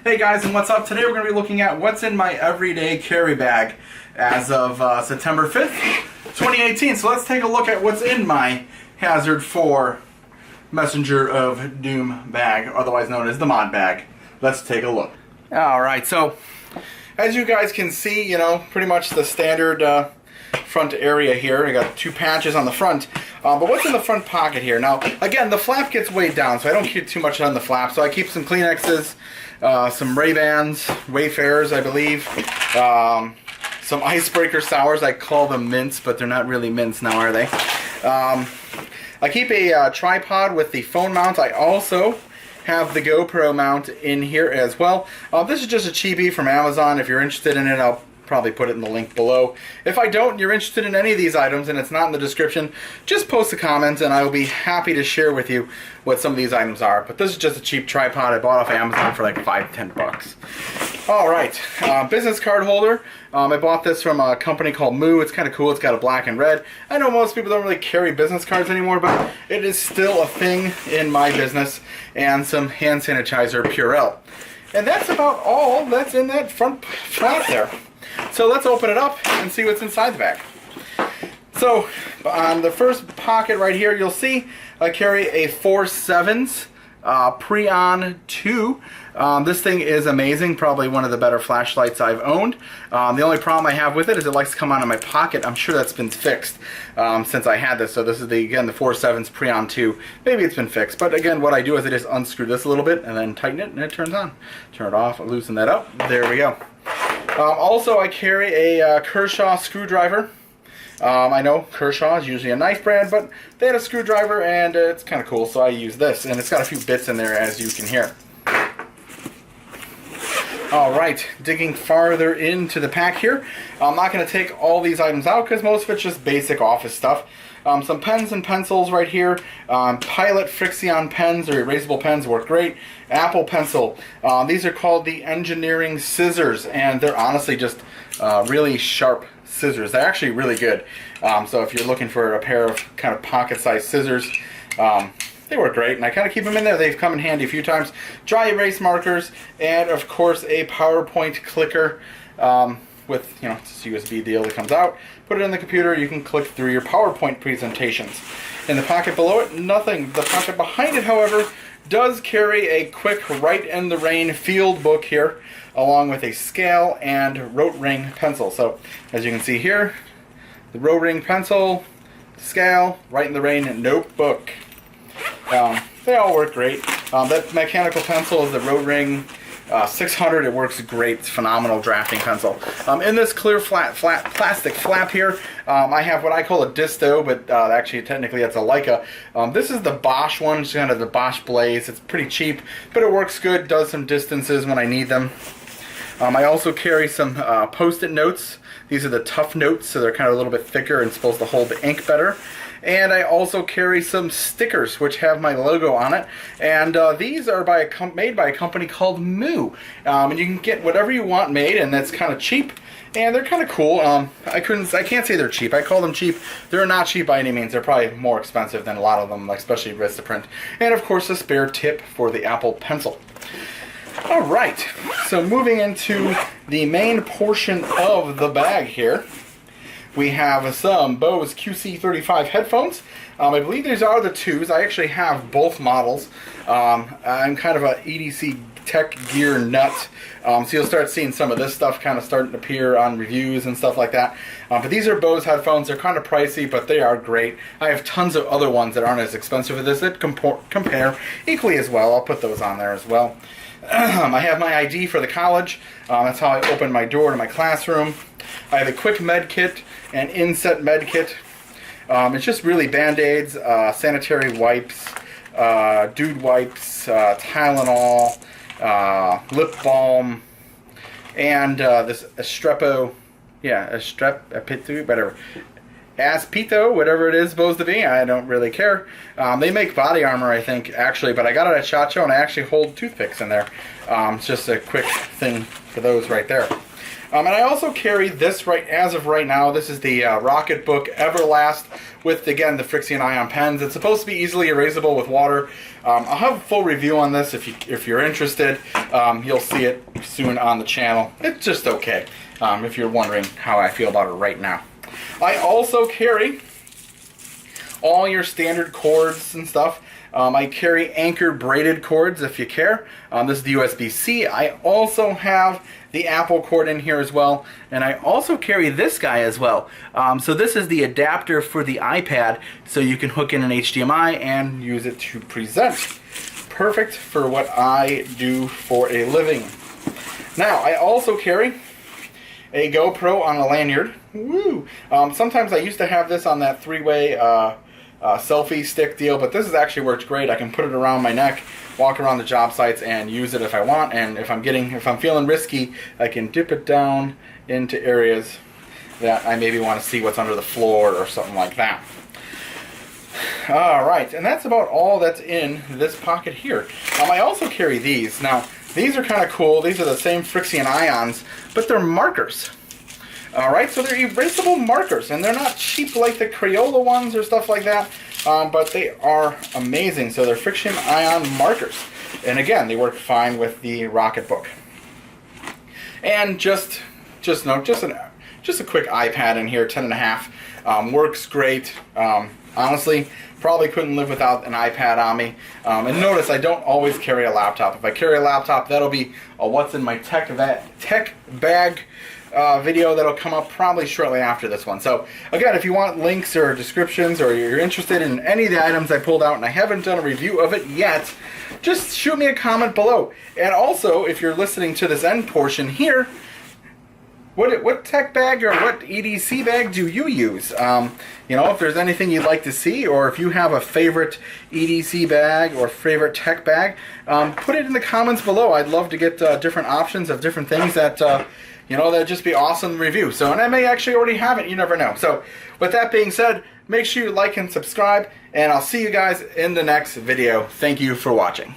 Hey guys, and what's up? Today we're going to be looking at what's in my everyday carry bag as of September 5th, 2018. So let's take a look at what's in my Hazard 4 Messenger of Doom bag, otherwise known as the mod bag. Let's take a look. Alright, so as you guys can see, you know, pretty much the standard front area here. I got two patches on the front. But what's in the front pocket here? Now, again, the flap gets weighed down, so I don't keep too much on the flap. So I keep some Kleenexes, some Ray-Bans, Wayfarers, I believe, some Icebreaker Sours. I call them mints, but they're not really mints now, are they? I keep a tripod with the phone mount. I also have the GoPro mount in here as well. This is just a cheapie from Amazon. If you're interested in it, I'll probably put it in the link below. If I don't, you're interested in any of these items and it's not in the description, just post a comment and I will be happy to share with you what some of these items are. But this is just a cheap tripod I bought off Amazon for like $5-10 bucks. Alright, business card holder. I bought this from a company called Moo. It's kind of cool. It's got a black and red. I know most people don't really carry business cards anymore, but it is still a thing in my business. And some hand sanitizer Purell. And that's about all that's in that front flap there. So let's open it up and see what's inside the bag. So on the first pocket right here, you'll see I carry a 4.7 Preon 2. This thing is amazing, probably one of the better flashlights I've owned. The only problem I have with it is it likes to come out of my pocket. I'm sure that's been fixed since I had this. So this is again the 4.7 Preon 2. Maybe it's been fixed, but again what I do is I just unscrew this a little bit and then tighten it and it turns on. Turn it off, loosen that up, there we go. Also, I carry a Kershaw screwdriver. I know Kershaw is usually a knife brand, but they had a screwdriver and it's kind of cool, so I use this. And it's got a few bits in there, as you can hear. Alright, digging farther into the pack here. I'm not going to take all these items out because most of it's just basic office stuff. Some pens and pencils right here. Pilot Frixion pens or erasable pens work great. Apple pencil. These are called the engineering scissors, and they're honestly just really sharp scissors. They're actually really good. So if you're looking for a pair of kind of pocket-sized scissors, they work great, and I kind of keep them in there. They've come in handy a few times. Dry erase markers, and of course a PowerPoint clicker. With, you know, it's a USB deal that comes out. Put it in the computer, you can click through your PowerPoint presentations. In the pocket below it, nothing. The pocket behind it, however, does carry a quick Write in the Rain field book here, along with a scale and rote ring pencil. So, as you can see here, the rote ring pencil, scale, Write in the Rain notebook. They all work great. That mechanical pencil is the rote ring 600. It works great. It's phenomenal drafting pencil. In this clear flat plastic flap here, I have what I call a Disto, but actually technically it's a Leica. This is the Bosch one. It's kind of the Bosch Blaze. It's pretty cheap, but it works good. Does some distances when I need them. I also carry some Post-it notes. These are the Tough Notes, so they're kind of a little bit thicker and supposed to hold the ink better. And I also carry some stickers which have my logo on it, and these are made by a company called Moo, and you can get whatever you want made, and that's kind of cheap, and they're kind of cool. I can't say they're cheap. I call them cheap. They're not cheap by any means. They're probably more expensive than a lot of them, especially Vistaprint. And of course, a spare tip for the Apple Pencil. All right, so moving into the main portion of the bag here. We have some Bose QC35 headphones. I believe these are the 2s. I actually have both models. I'm kind of a EDC tech gear nut. So you'll start seeing some of this stuff kind of starting to appear on reviews and stuff like that. But these are Bose headphones. They're kind of pricey, but they are great. I have tons of other ones that aren't as expensive as this that compare equally as well. I'll put those on there as well. I have my ID for the college. That's how I open my door to my classroom. I have a quick med kit, an inset med kit. It's just really Band-Aids, sanitary wipes, dude wipes, Tylenol, lip balm, and this Aspito, whatever. Aspito, whatever it is supposed to be, I don't really care. They make body armor, I think, actually, but I got it at SHOT Show, and I actually hold toothpicks in there. It's just a quick thing for those right there. And I also carry this as of right now. This is the Rocketbook Everlast with, again, the Frixion Ion pens. It's supposed to be easily erasable with water. I'll have a full review on this if you're interested. You'll see it soon on the channel. It's just okay, if you're wondering how I feel about it right now. I also carry all your standard cords and stuff. I carry Anchor braided cords if you care. This is the USB-C. I also have the Apple cord in here as well, and I also carry this guy as well. So this is the adapter for the iPad, so you can hook in an HDMI and use it to present. Perfect for what I do for a living. Now, I also carry a GoPro on a lanyard. Woo! Sometimes I used to have this on that three-way selfie stick deal, but this has actually worked great. I can put it around my neck, walk around the job sites, and use it if I want. And if I'm feeling risky, I can dip it down into areas that I maybe want to see what's under the floor or something like that. All right, and that's about all that's in this pocket here. I also carry these. Now, these are kind of cool. These are the same Frixion Ions, but they're markers. Alright, so they're erasable markers, and they're not cheap like the Crayola ones or stuff like that, but they are amazing. So they're Frixion Ion markers. And again, they work fine with the Rocketbook. And just a quick iPad in here, 10.5. Works great. Honestly, probably couldn't live without an iPad on me. And notice I don't always carry a laptop. If I carry a laptop, that'll be a what's in my tech bag video that'll come up probably shortly after this one. So again, if you want links or descriptions, or you're interested in any of the items I pulled out and I haven't done a review of it yet, just shoot me a comment below. And also, if you're listening to this end portion here, what tech bag or what EDC bag do you use? You know, if there's anything you'd like to see, or if you have a favorite EDC bag or favorite tech bag, put it in the comments below. I'd love to get different options of different things that that'd just be awesome to review. So, and I may actually already have it, you never know. So, with that being said, make sure you like and subscribe, and I'll see you guys in the next video. Thank you for watching.